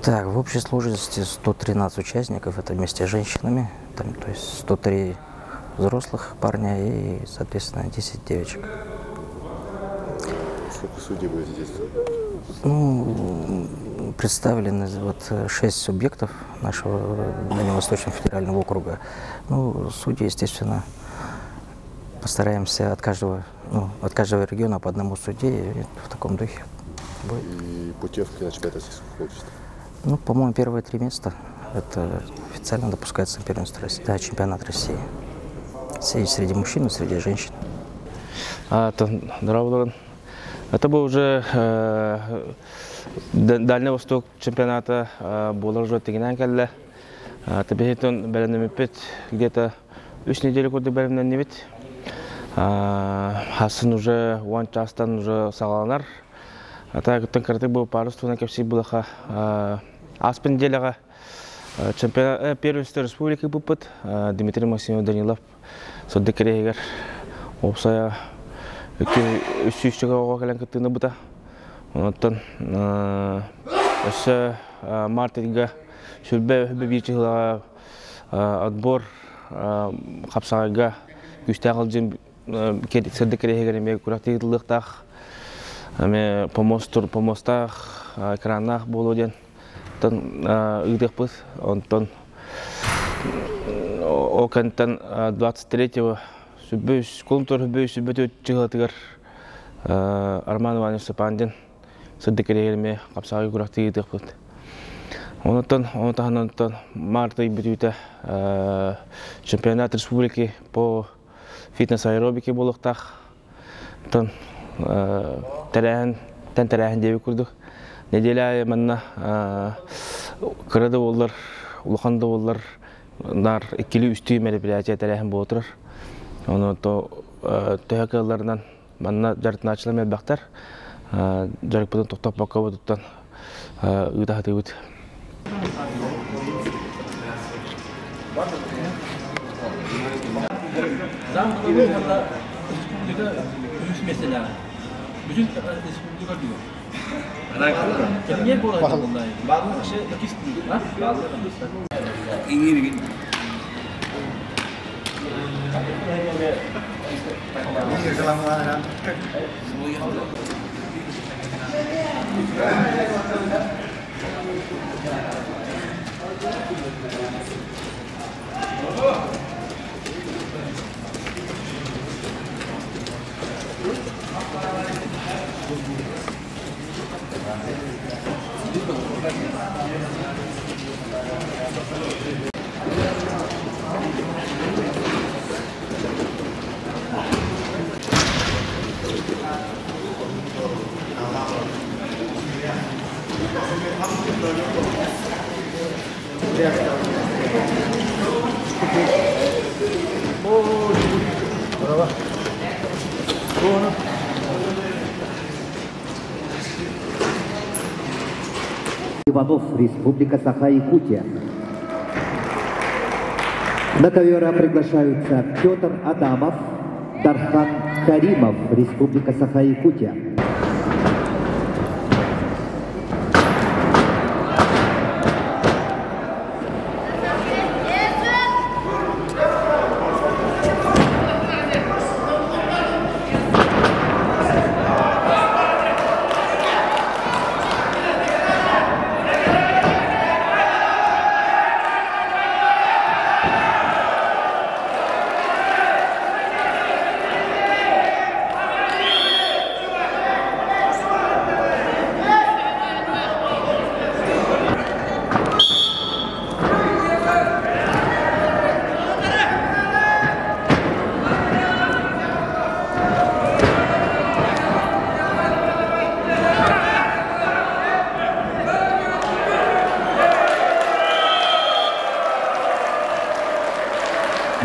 Так, в общей сложности 113 участников, это вместе с женщинами, там, то есть 103 взрослых парня и, соответственно, 10 девочек. Сколько судей будет здесь? Ну, представлены вот 6 субъектов нашего Дальневосточного федерального округа. Ну, судьи, естественно, постараемся от каждого региона по одному судье, и в таком духе будет. И путевки на чемпионат Российского общества? Ну, по-моему, первые 3 места, это официально допускается на первенство России, да, чемпионат России. Среди мужчин и среди женщин. Это был уже Дальний Восток чемпионата был уже тегинан келле. Табихитон бәрәнемепет где-то 3 недели көрдік бәрімнен небет. Хасын уже уан частан уже сағаланар. Ата күттен кірдік бұл парыстуына кепсей бұлаға аспен делеға чемпионат первенство республики бұппыт. Дмитрий Максимов Данилов содды керегер опсая үсүйшіға оға кәлін күттіні бұта. Оныттан өсі мартинға шүлбе бейчі ғылаға отбор қапсағайға күшті ағылжын сырды керегер емеге күрәкті ғылықтақ помостақ экраннақ болу ден ұйдық бұз. Онтан окантан 23-го Скултур бөйсі бөтөт жығылатығар Арман Иванович Сапандин сырды керегерме қапсағы күрәкті етіқ бұд. Онтан марты бүтіті чемпионат республики по фитнес-аэробике болықтақ. Тәрәхін деві күрдік. Неделя манна кырады олар, улықанды олар нар ikili üstü мероприятие тәрәхін бол отырыр. Оны төхәкәләрінен манна жарытын ачылам әлбәқтар. Жарық бұдан тоқтап баққа бұдыттан ұйда хаты өт. Заң қылығында республика үш меселер. Bütün республика diyor. Niye bu olay bunlar? Bazı şey ikisi ha? Bazı iyi bir Иванов, Республика Саха-Якутия. На ковера приглашаются Петр Адамов, Дархан Каримов, Республика Саха-Якутия.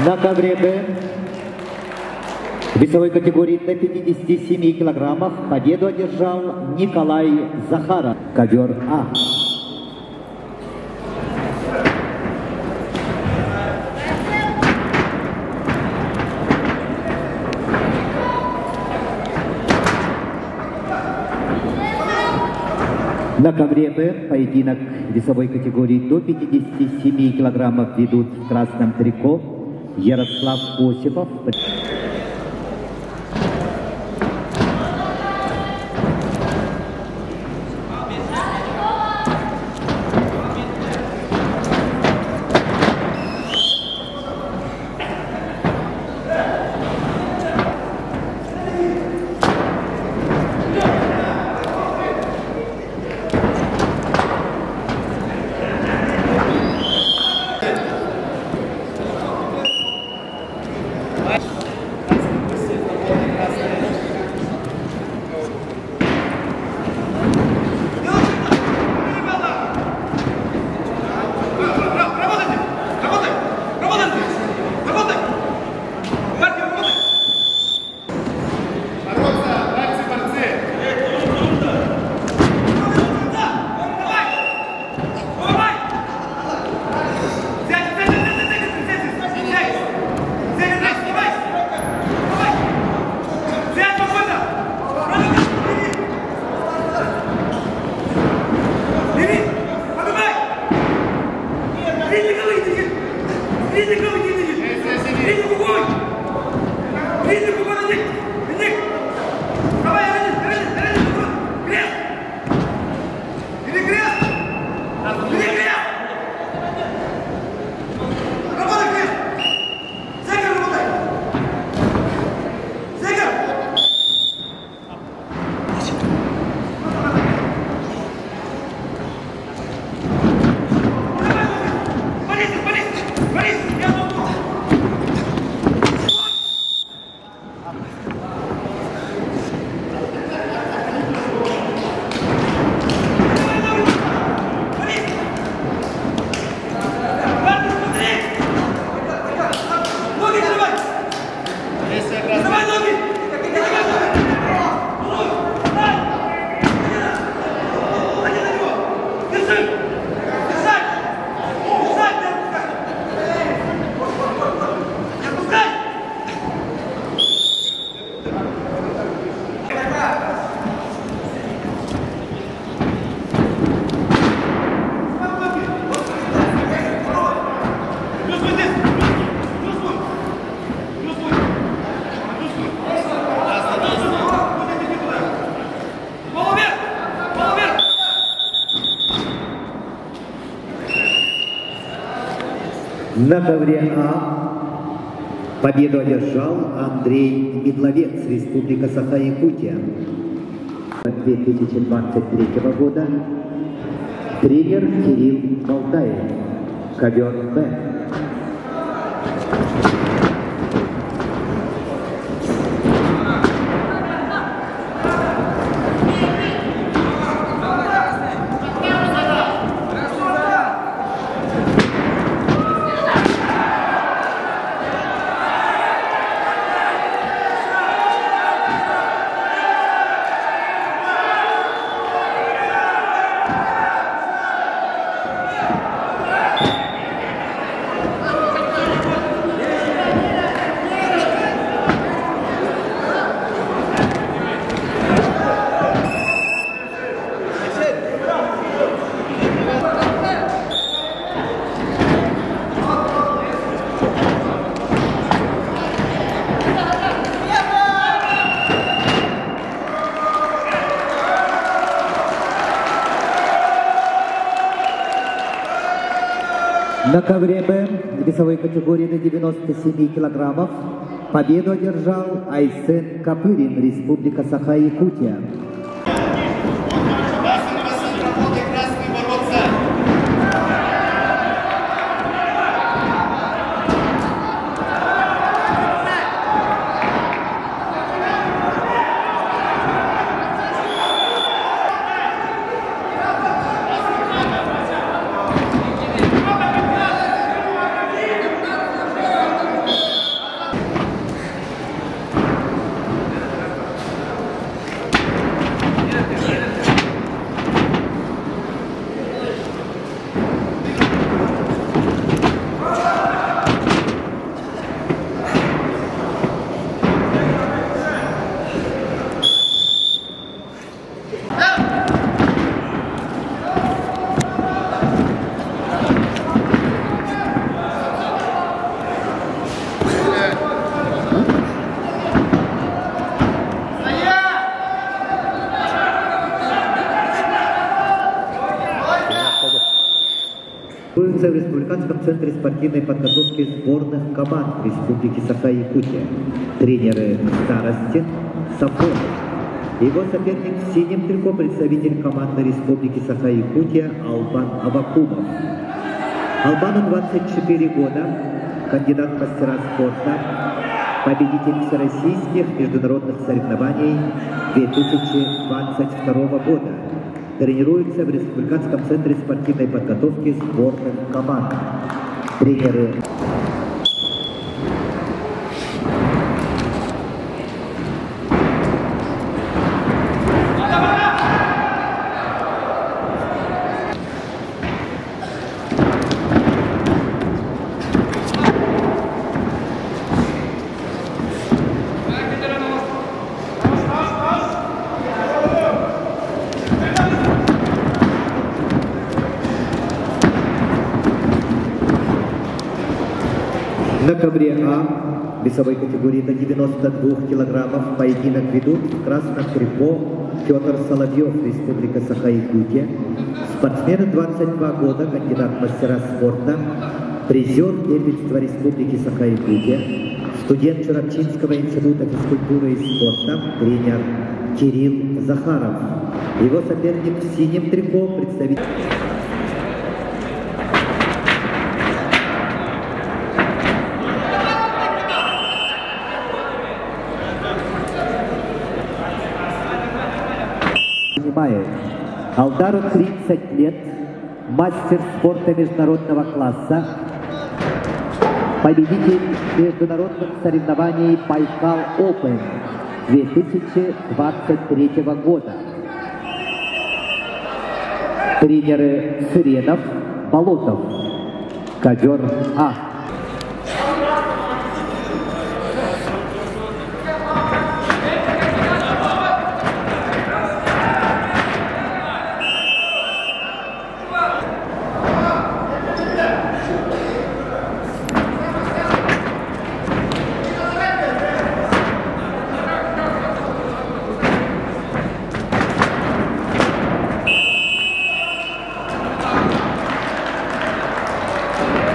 На ковре Б весовой категории до 57 килограммов победу одержал Николай Захаров, ковер А. На ковре Б поединок весовой категории до 57 килограммов ведут в красном трико Ярослав Осипов. На ковре А победу одержал Андрей Медловец, Республика Саха-Якутия. 2023 года тренер Кирилл Болтаев, ковер Б. На ковре Б весовой категории до 97 килограммов победу одержал Айсен Капырин, Республика Саха-Якутия. тренируется в Республиканском центре спортивной подготовки сборных команд Республики Саха-Якутия. Тренеры Старостин, Сафонов. Его соперник в синем трико, представитель команды Республики Саха-Якутия Албан Авакумов. Албану 24 года, кандидат в мастера спорта, победитель всероссийских международных соревнований 2022 года. Тренируется в Республиканском центре спортивной подготовки сборных команд. Тренеры на ковре А весовой категории до 92 килограммов поединок ведут в красном трико Петр Соловьев, Республика Саха-Якутия. Спортсмен 22 года, кандидат в мастера спорта, призер первенства Республики Саха-Якутия, студент Чурапчинского института физкультуры и спорта, тренер Кирилл Захаров. Его соперник в синем трико, представитель... Алдару 30 лет, мастер спорта международного класса, победитель международных соревнований Байкал Open 2023 года. Тренеры Сыренов, Болотов, ковер А.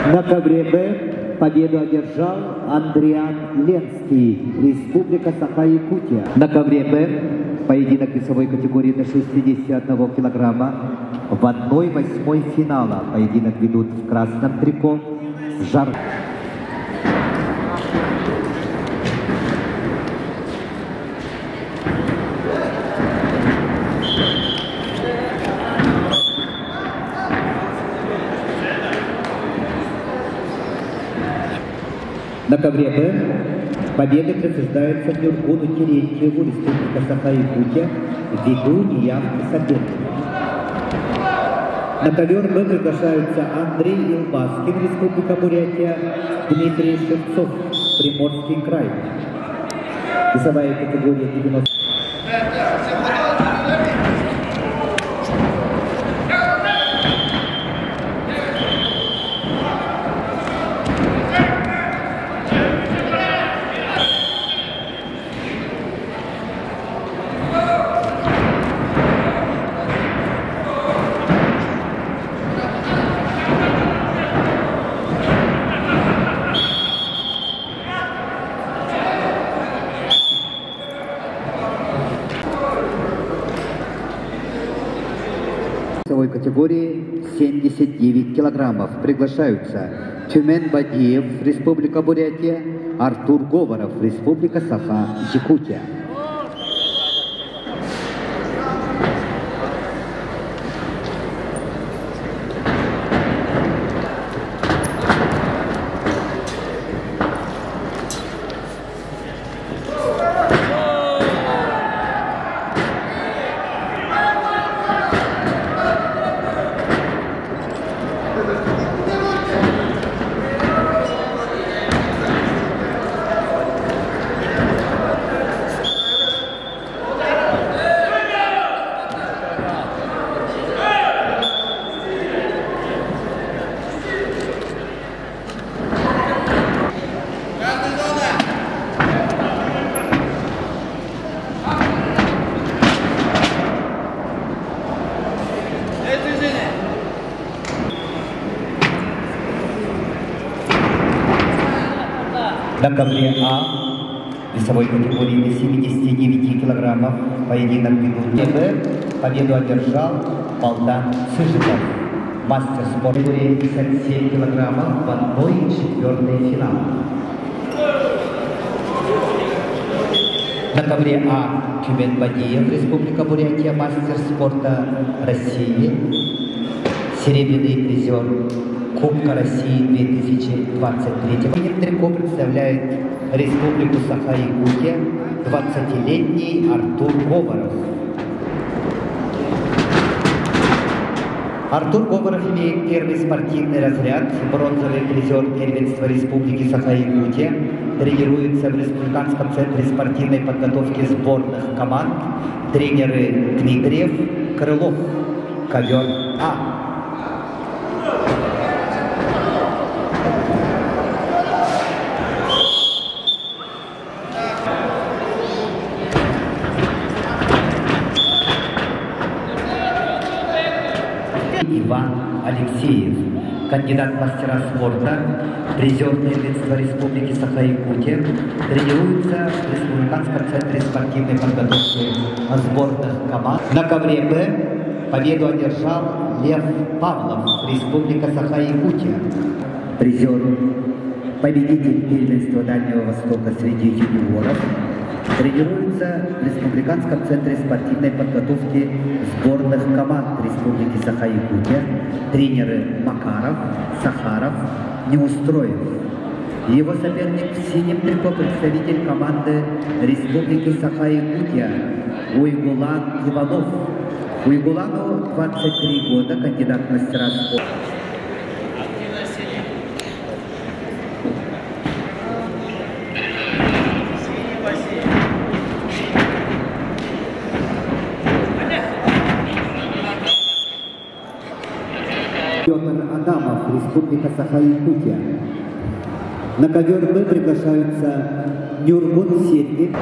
На ковре Б победу одержал Андриан Ленский, Республика Саха-Якутия. На ковре Б поединок весовой категории до 61 килограмма. В 1/8 финала поединок ведут в красном трико Жар. На ковре Б победы присуждаются Нюргуну Терентьеву, Республика Саха-Якутия, ввиду неявки соперника. На ковер Б приглашаются Андрей Илбаскин, Республика Бурятия, Дмитрий Шевцов, Приморский край. Весовая категория 90. Категории 79 килограммов приглашаются Тюмен Бадиев, Республика Бурятия, Артур Говоров, Республика Саха-Якутия. На ковре А весовой категории до 79 килограммов поединок ведут Б. Победу одержал Полтан Цыжиков. Мастер спорта категории 57 килограммов в 1/4 финала. На ковре А Тюмен Бадиев, Республика Бурятия, мастер спорта России, серебряный призер Кубка России 2023. Трико представляет Республику Саха-Якутия 20-летний Артур Говоров. Артур Говоров имеет первый спортивный разряд, бронзовый призер первенства Республики Саха-Якутия, тренируется в Республиканском центре спортивной подготовки сборных команд, тренеры Дмитриев, Крылов, ковер А. Иван Алексеев, кандидат в мастера спорта, призер первенства Республики Саха-Якутия, тренируется в Республиканском центре спортивной подготовки сборных команд. На ковре Б победу одержал Лев Павлов, Республика Саха-Якутия, призер, победитель первенства Дальнего Востока среди юниоров, тренируется в Республиканском центре спортивной подготовки сборных команд Республики Саха-Якутия, тренеры Макаров, Сахаров, Неустроев. Его соперник в синем трико представитель команды Республики Саха-Якутия Уйгулан Иванов. Уйгулану 23 года, кандидат в мастера спорта. Петр Адамов, Республика Саха-Якутия. На ковер Б приглашаются Нюргун Сергей.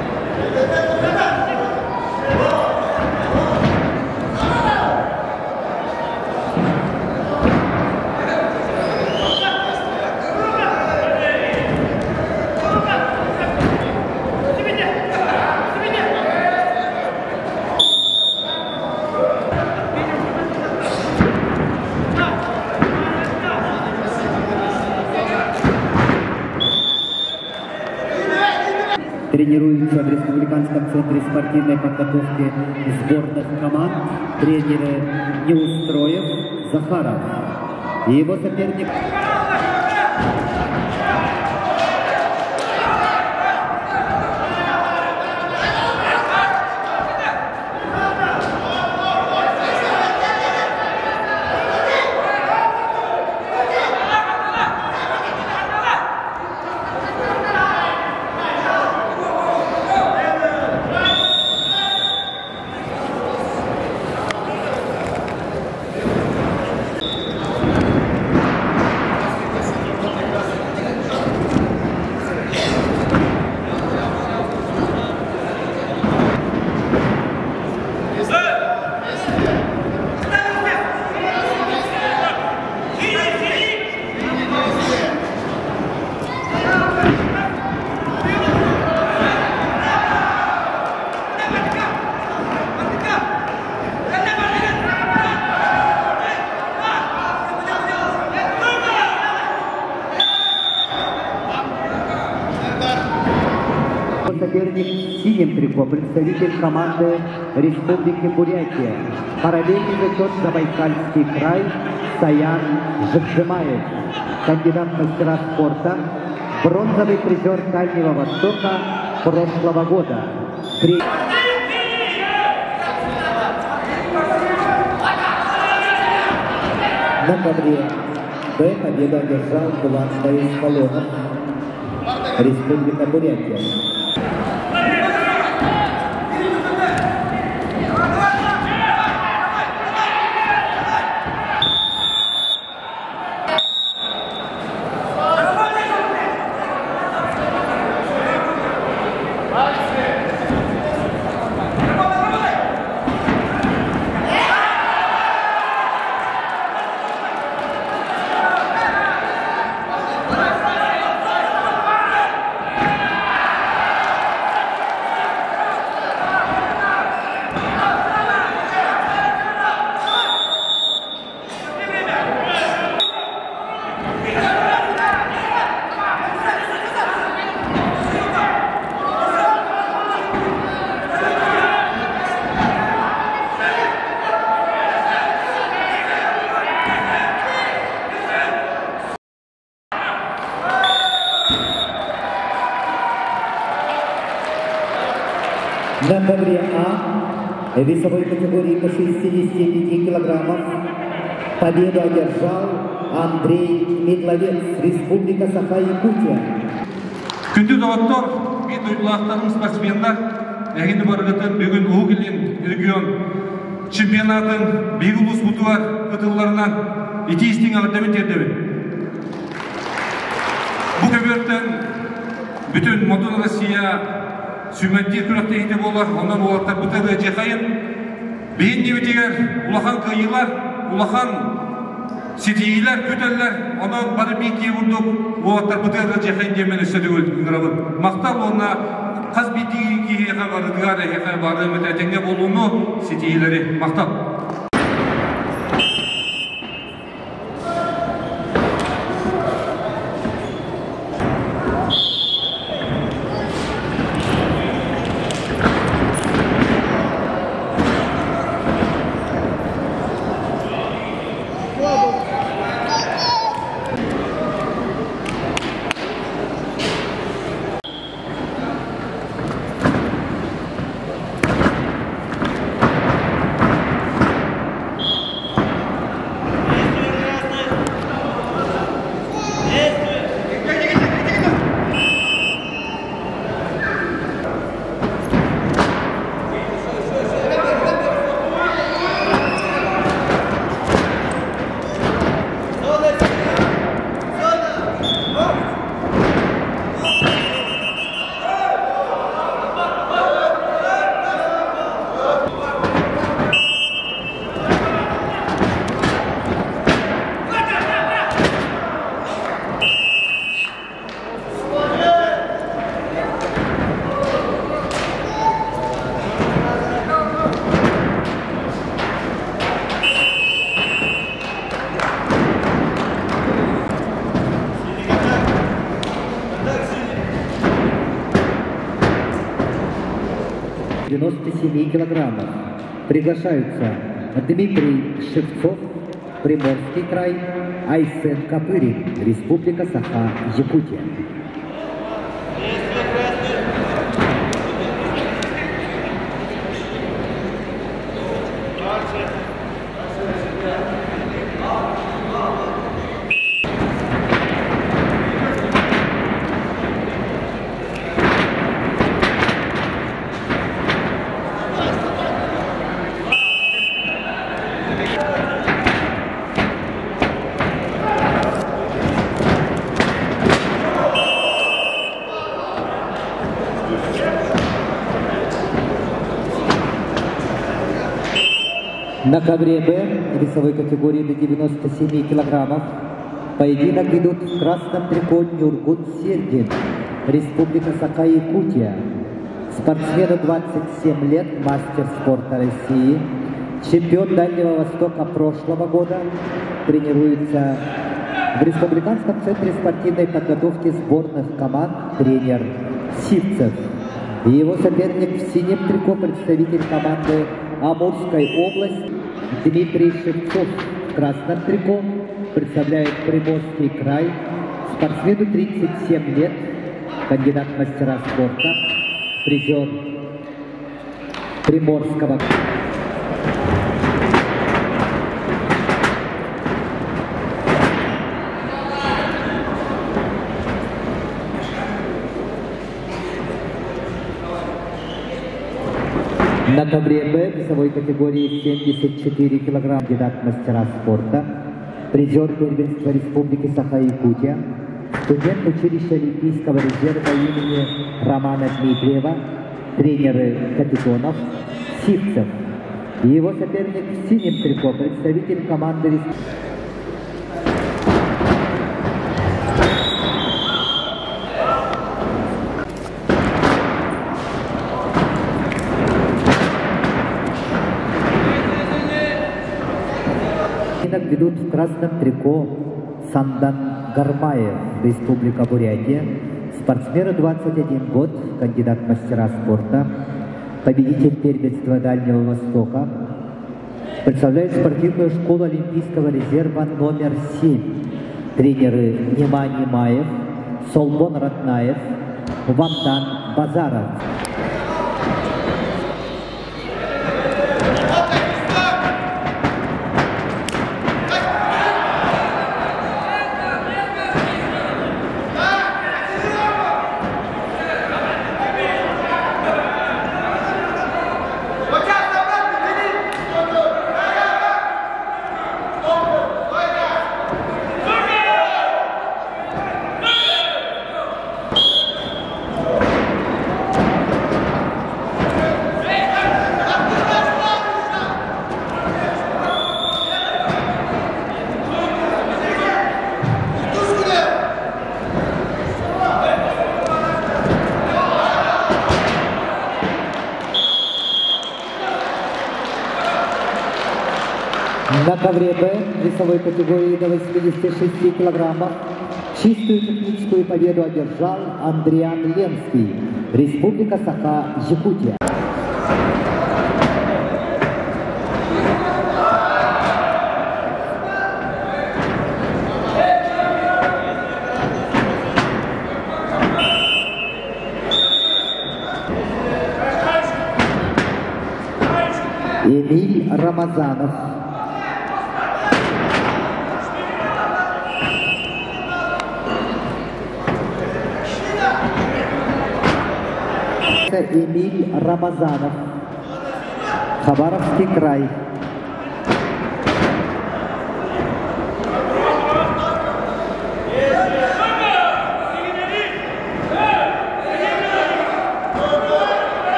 Тренируется в Республиканском центре спортивной подготовки сборных команд тренеры Неустроев, Захаров. И его соперник... Соперник в синем трико, представитель команды Республики Бурятия. Параллельный зачет Забайкальский край Саян Жакжимаев, кандидат в мастера спорта, бронзовый призер Дальнего Востока прошлого года. На ковре Б победу одержал Булат Борис-Полонов, Республика Бурятия. На ковре А весовой категории по 65 килограммов победу одержал Андрей Медловец, Республика Саха-Якутия. Күнді доғаттар, мен ұйлақтарым спортсмендар, әгені барғытын бүгін ұғылын регион чемпионатын бейгілус бұтуар ұтыларынан етейістің ағыдамын тердебін. Бұл көберттен бүтін Модон Россия сүймәттер күрәкті ете болар, онан олақтар бұтығы жеқайын. Бейін дебетегер ұлақан қайылар, ұлақан сетейілер, көтелер, онан бары бейке бұрдық, олақтар бұтығы жеқайын демен өседі өлдіңірабын. Мақтал онына қаз бейдегі кейеға бардығары, еқа барды мәтәтеңге болуыны сетейлері мақтал. Килограммов. Приглашаются Дмитрий Шевцов, Приморский край, Айсен Капырин, Республика Саха-Якутия. На ковре Б весовой категории до 97 килограммов поединок ведут в красном трико Нюргут Сергин, Республика Саха-Якутия. Спортсмену 27 лет, мастер спорта России, чемпион Дальнего Востока прошлого года, тренируется в Республиканском центре спортивной подготовки сборных команд тренер Сивцев. И его соперник в синем трико, представитель команды Амурской области Дмитрий Шевцов. В красном трико представляет Приморский край. Спортсмену 37 лет, кандидат в мастера спорта, призер Приморского. На ковре Б весовой категории 74 килограмм кандидат мастера спорта, призер первенства Республики Саха-Якутия, студент училища Олимпийского резерва имени Романа Дмитриева, тренеры Капитонов, Сивцев. И его соперник в синем трико, представитель команды Республики. Ведут в красном трико Сандан Гармаев, Республика Бурятия. Спортсмену 21 год, кандидат в мастера спорта, победитель первенства Дальнего Востока. Представляет спортивную школу Олимпийского резерва номер 7. Тренеры Нима Нимаев, Солбон Ратнаев, Вамдан Базаров. На ковре Б весовой категории до 86 килограммов чистую техническую победу одержал Андриан Ленский, Республика Саха-Якутия. Эмиль Рамазанов. Эмиль Рамазанов. Хабаровский край.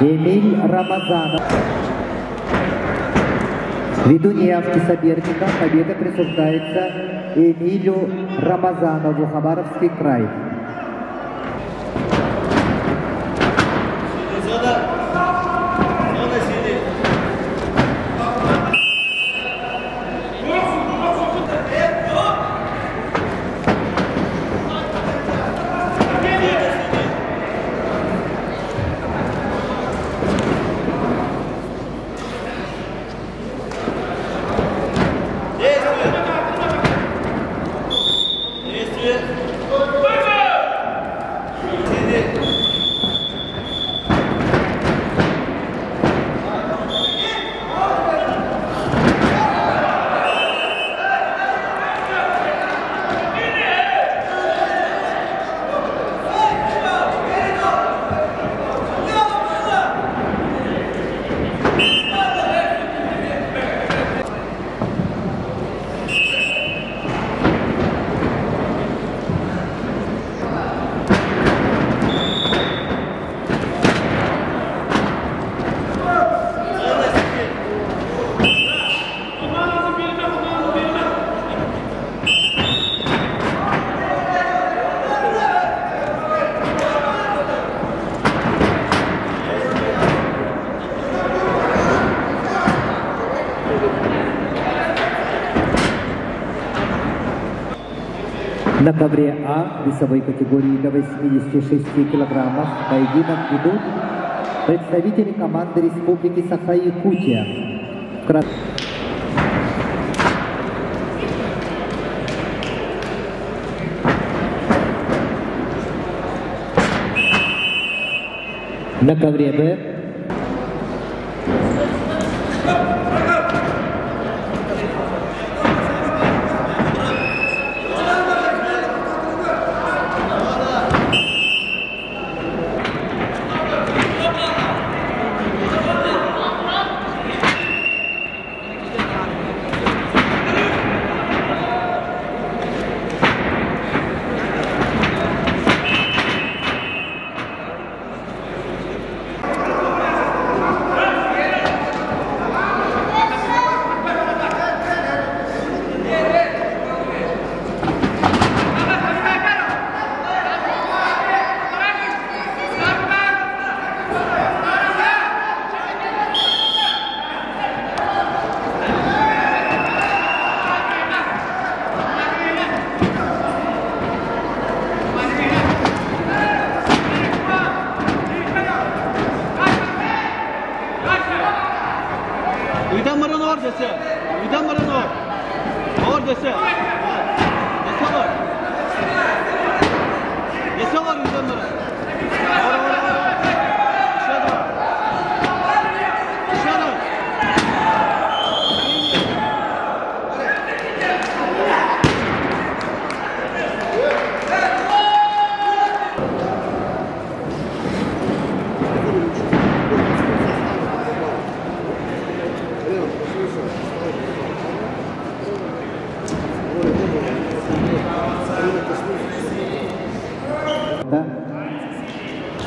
Эмиль Рамазанов. Ввиду неявки соперника победа присуждается Эмилю Рамазанову, Хабаровский край. На ковре А весовой категории до 86 килограммов поединок ведут представители команды Республики Саха-Якутия. На ковре Б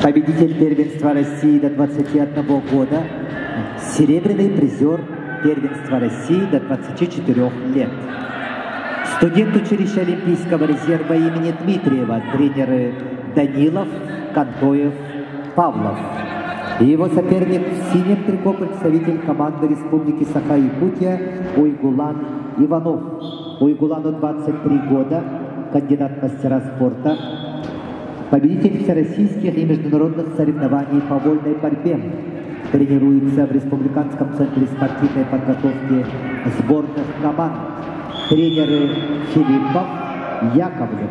победитель первенства России до 21 года, серебряный призер первенства России до 24 лет. Студент училища Олимпийского резерва имени Дмитриева, тренеры Данилов, Кантоев, Павлов. Его соперник в синем трико представитель команды Республики Саха-Якутия Уйгулан Иванов. Уйгулану 23 года, кандидат в мастера спорта, победитель всероссийских и международных соревнований по вольной борьбе. Тренируется в Республиканском центре спортивной подготовки сборных команд. Тренеры Филиппов, Яковлев.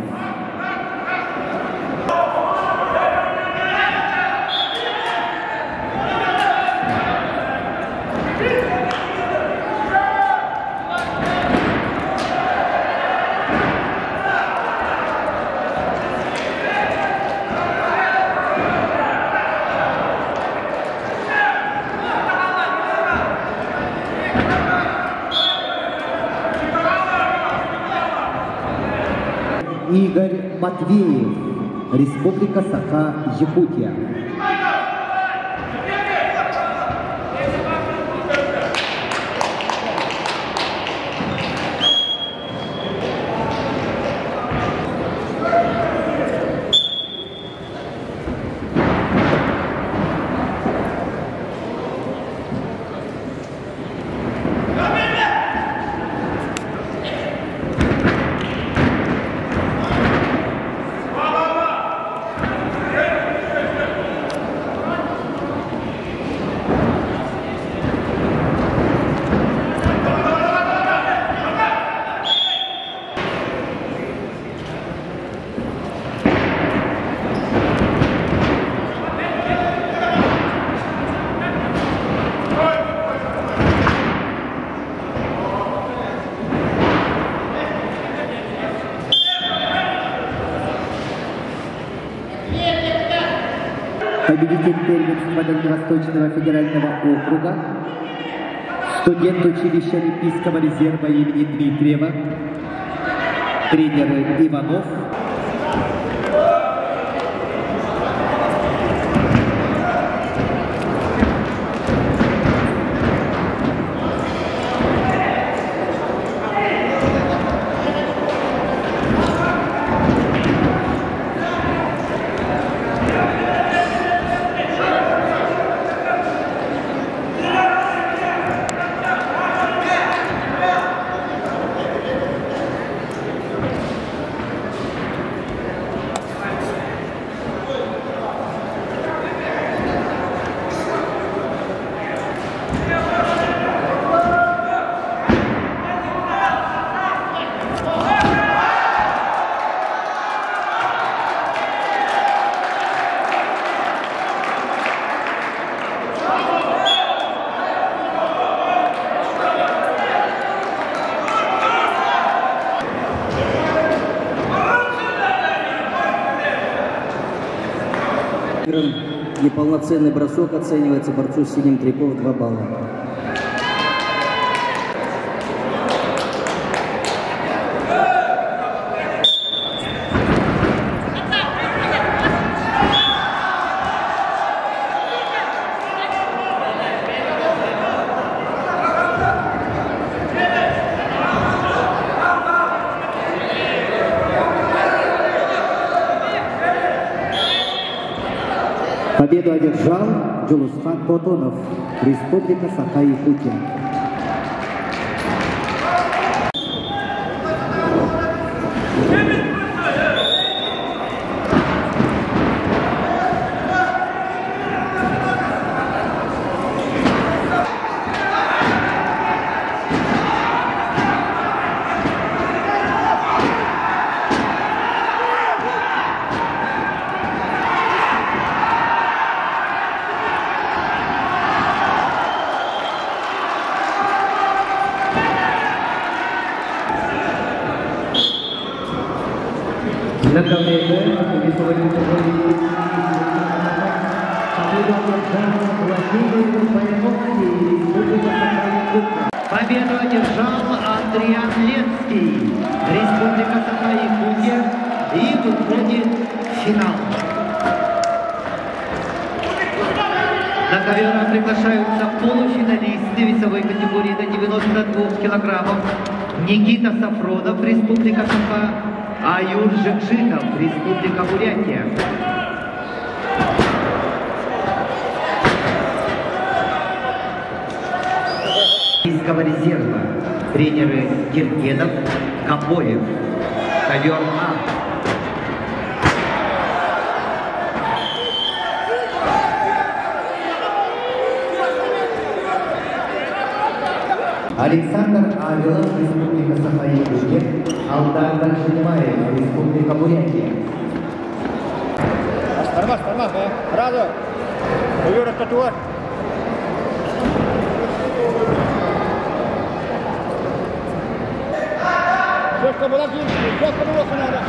Игорь Матвеев, Республика Саха-Якутия. Победитель первенства Дальневосточного федерального округа, студент училища Олимпийского резерва имени Дмитриева, тренеры Иванов. Неполноценный бросок оценивается борцу с синим трико в 2 балла. Победу одержал Джулусхан Платонов, Республика Саха-Якутия. На ковре весовой категории победу одержал Андриан Ленский, Республика Саха-Якутия, и выходит в финал. На ковер приглашаются полуфиналисты весовой категории до 92 килограммов. Никита Сафронов, Республика Саха, Аюр Жекжитов, Республика Бурятия. Российского резерва. Тренеры Киргенов, Копоев. Ковер А. Александр Авилов, Республика Саха-Якутия. Алдар Данжинимаев, Республика Бурятия. Тормоз, сразу. Увер от татуар. Четко было, четко было, надо.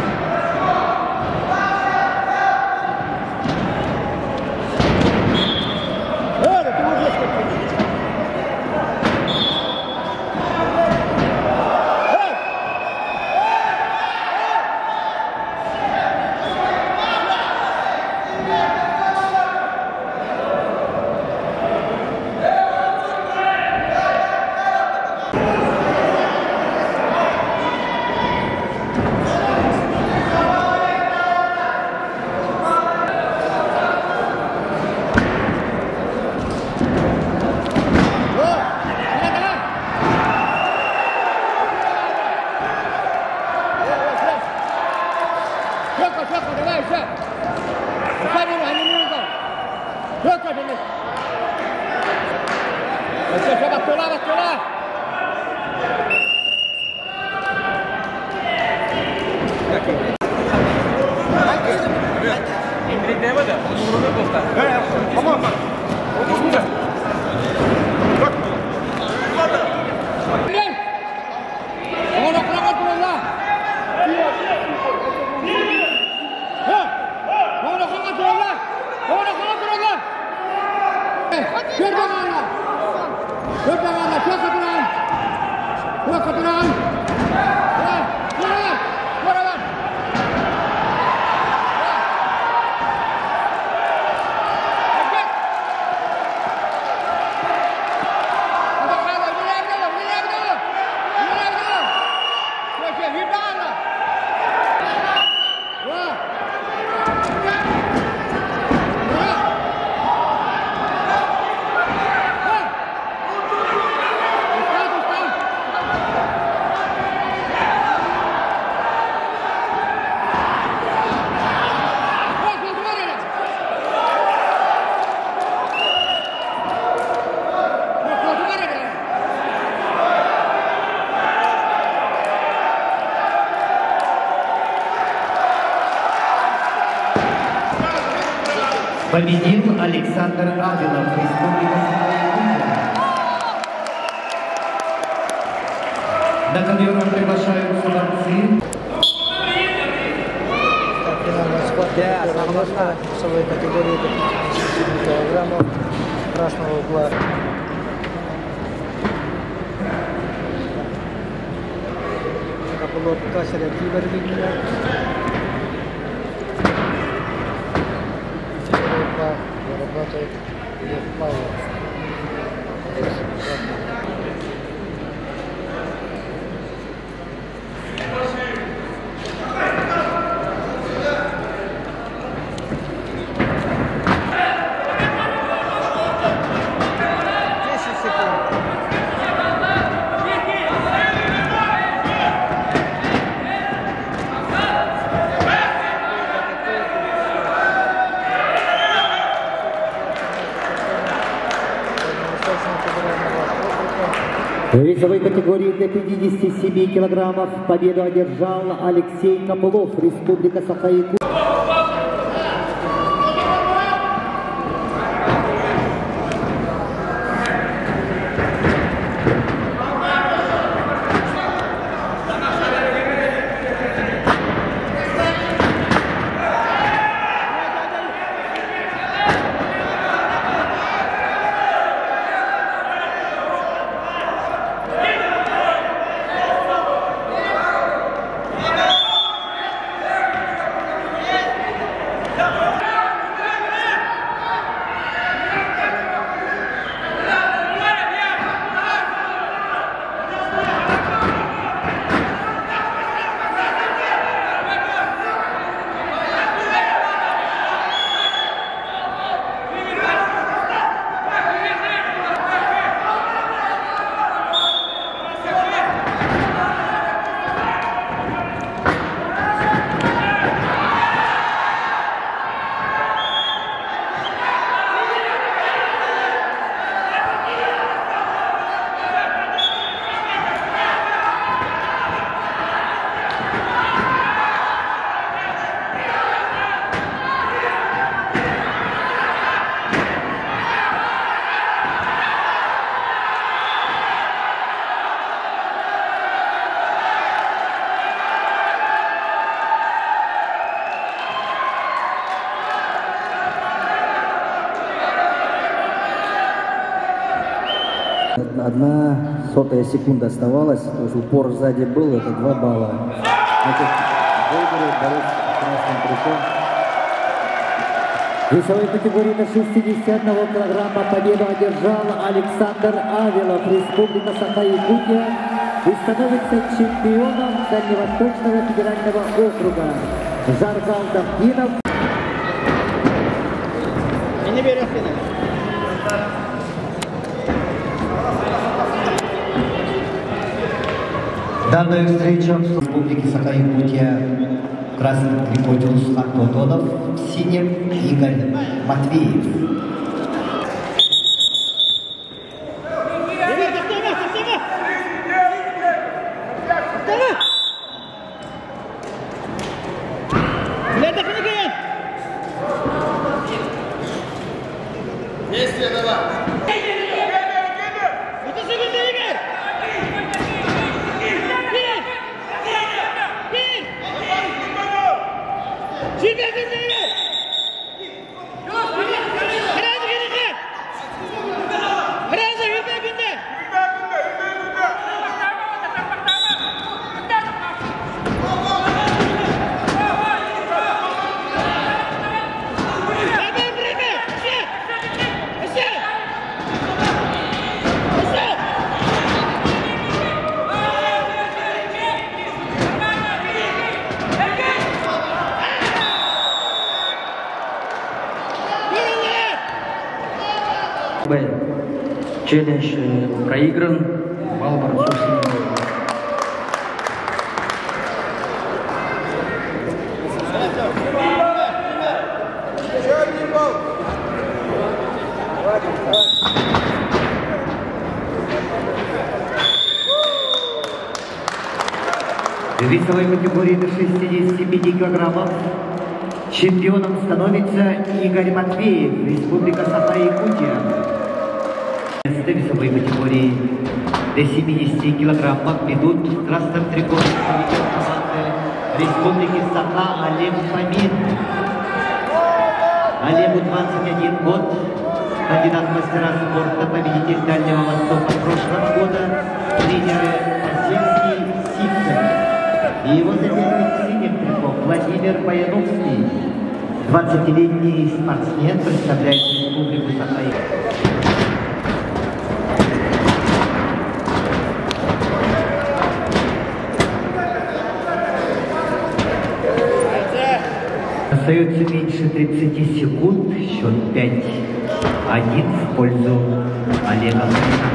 Ты уже Победил Александр Авилов, Республика Саха-Якутия. На ковер приглашаются борцы. Финальная схватка в весовой категории до 57 килограммов красного угла. Капулот Касаря Кибервигня. Работает Лев Павлов. В весовой категории до 57 килограммов победу одержал Алексей Копылов, Республика Саха-Якутия. В 1/100 секунда оставалась. То есть упор сзади был, это 2 балла. Значит, выигрывает борец с красным триком. В весовой категории до 61 килограмма победу одержал Александр Авилов, Республика Саха-Якутия, и становится чемпионом Дальневосточного федерального округа. Жаргал Давгинов. Данную встречу в Республике Саха-Якутия в красном трико Руслан Тодонов, в синем Игорь Матвеев. Челлендж проигран. Балл борцов синего. В весовой категории до 65 килограммов чемпионом становится Игорь Матвеев, Республика Саха-Якутия. В весовой категории до 70 килограммов ведут в красном трико команды Республики Саха Олег Фомин. Олегу 21 год, кандидат в мастера спорта, победитель Дальнего Востока прошлого года, тренеры Осельский, Сипцев. И его соперник в синем трико Владимир Баяновский, 20-летний спортсмен, представляет Республику Саха-Якутия. Остается меньше 30 секунд, счет 5-1 в пользу Олега Фомина.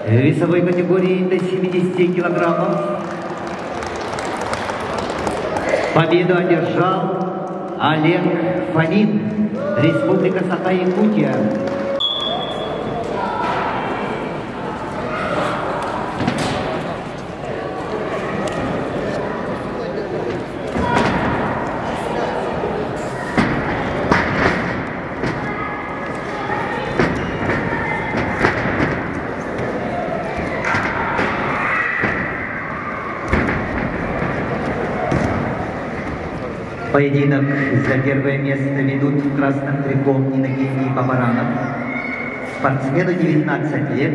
В весовой категории до 70 килограммов победу одержал Олег Фомин, Республика Саха-Якутия. Поединок за первое место ведут в красном трико Иннокентий Бабаранов. Спортсмену 19 лет,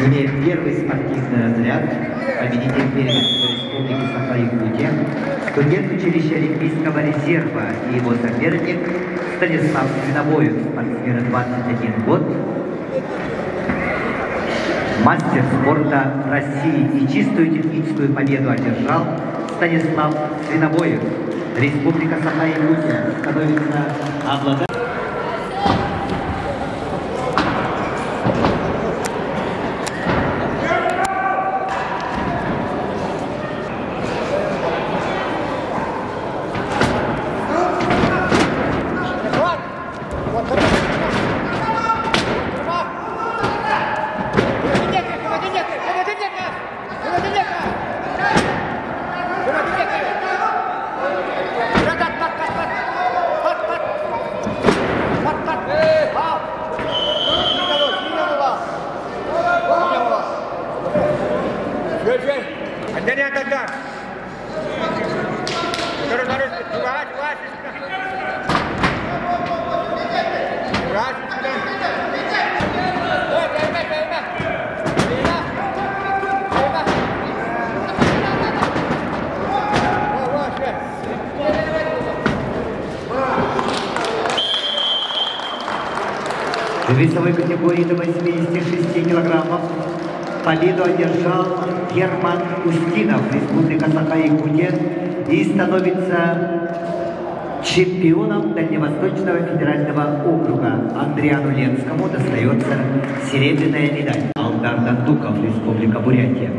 имеет первый спортивный разряд, победитель первенства Республики Саха-Якутия, студент училища Олимпийского резерва и его соперник Станислав Свинобоев, спортсмену 21 год, мастер спорта России, и чистую техническую победу одержал Станислав Свинобоев. Республика Саха-Якутия становится обладателем. Айдар! В весовой категории до 86 килограммов победу одержал Герман Устинов, Республика Саха-Якутия, и становится чемпионом Дальневосточного федерального округа. Андриану Ленскому достается серебряная медаль. Алдар Дандуков, Республика Бурятия.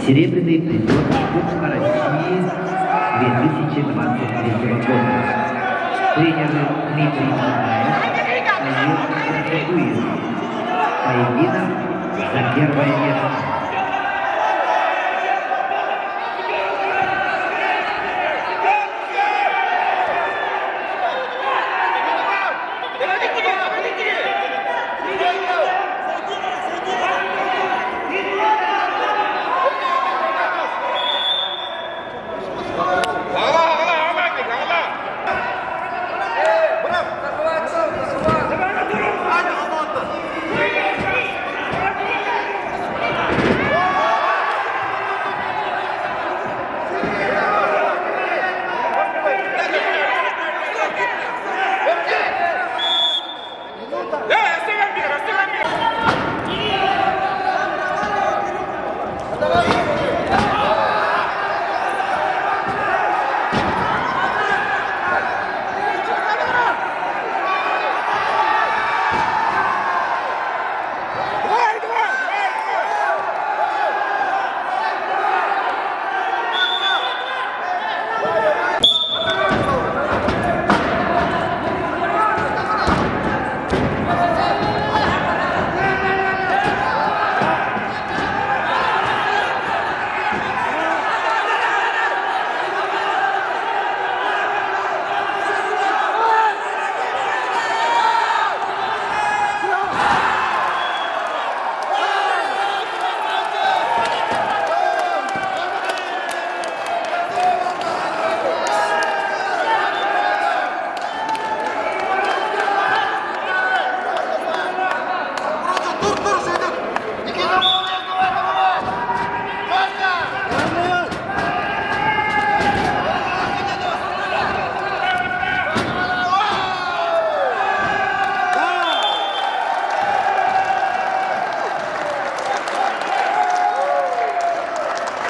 Серебряный призер Кубка России 2023 года. Тренеры Дмитрий Магаев, Айдар Куин. Поединок за первое место.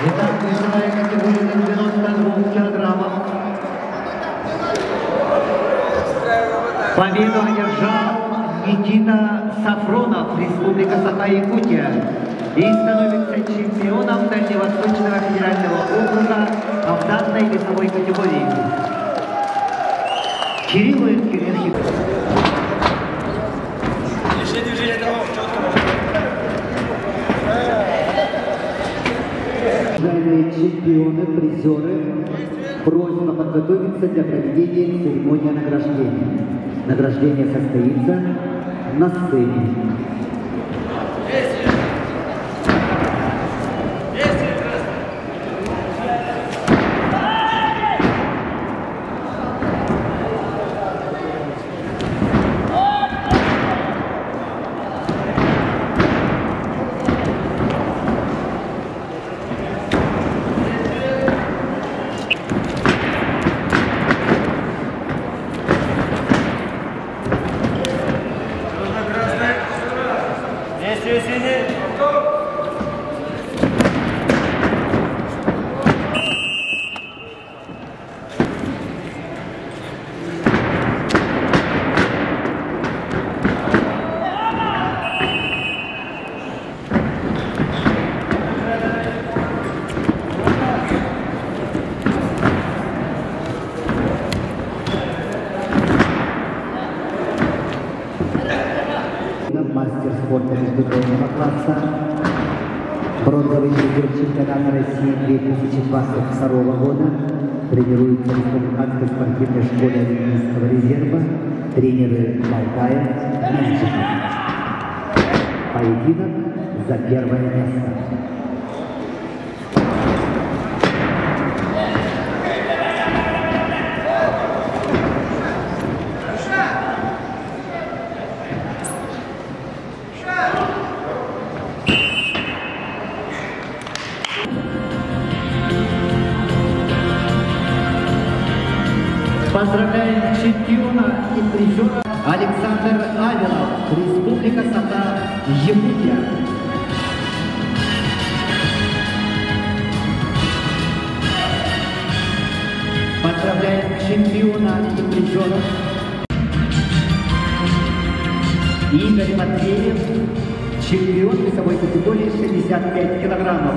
Итак, весовая категория до 92 килограммов. Победу одержал Никита Сафронов, Республика Саха-Якутия, и становится чемпионом Дальневосточного федерального округа в данной весовой категории. Кирилл Энкель. Уважаемые чемпионы, призеры, просьба подготовиться для проведения церемонии награждения. Награждение состоится на сцене. Мастер спорта международного класса. Бронзовый призер чемпионата России 2022 года. Тренируется в Республиканской спортивной школе Олимпийского резерва. Тренеры Болтаев, Меньшиков. Поединок за первое место. Поздравляем чемпиона и призера Александр Авилов, Республика Саха-Якутия. Поздравляем чемпиона и призера Игорь Матвеев, чемпион весовой категории 65 килограммов.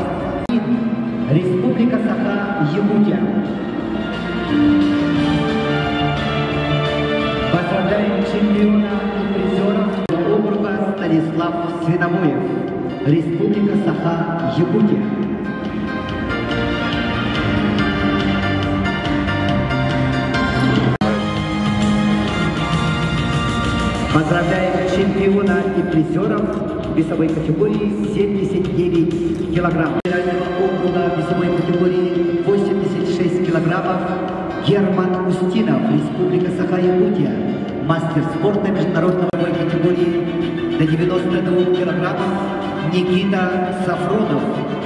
Республика Саха-Якутия. Поздравляем чемпиона и призера округа Станислав Свиномоев, Республика Саха-Якутия. Поздравляем чемпиона и призеров весовой категории 79 килограммов. Федерального округа весовой категории 86 килограммов Герман Устинов, Республика Саха-Якутия. Мастер спорта международной категории до 92 килограммов Никита Сафронов,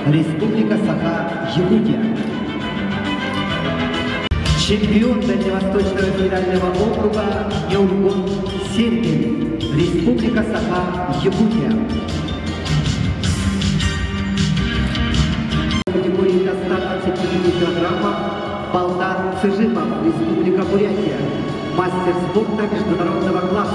Республика Саха-Якутия. Чемпион Дальневосточного федерального округа Юргун Сергин, Республика Саха-Якутия. В категории до 125 килограммов Полтан Цыжимов, Республика Бурятия. Мастер спорта международного класса.